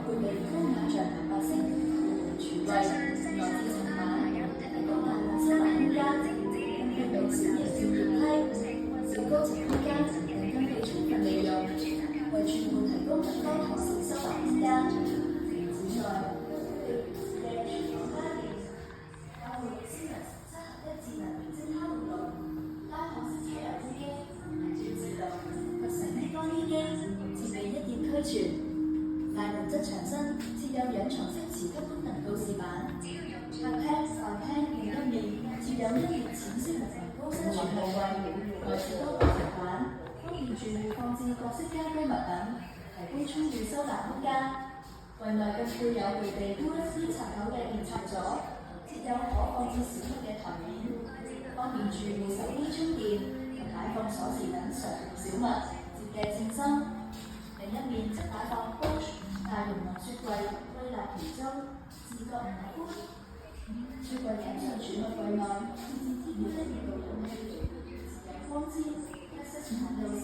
配備優雅象藍白色櫥櫃，內置層板，提供大量收納空間，更配備小型摺疊梯、小高層空間等根據充分利用，為住戶提供更多可視收納空間。此外，嘅廚房家電，包括Siemens7合1智能蒸烤爐、單孔式抽油煙機、轉自動及神經乾衣機，設備一應俱全。大門側牆身設有仰床式磁吸功能告示板，客廳、飯廳另一面設有1列淺色木紋高身儲物櫃，內設多個層板，方便住戶放置各式家居物品，提供充裕收納空間。櫃內更配有備備 USB 插口嘅電插座，設有可放置小物嘅台面，方便住戶手機充電及擺放鎖匙等常用小物，設計稱心。另一面則擺放 Bosch 大容量雪櫃，歸納其中，自覺唔可觀。雪櫃頂上儲物櫃內設置天然氣熱導空氣，自有光纖、黑色產導線。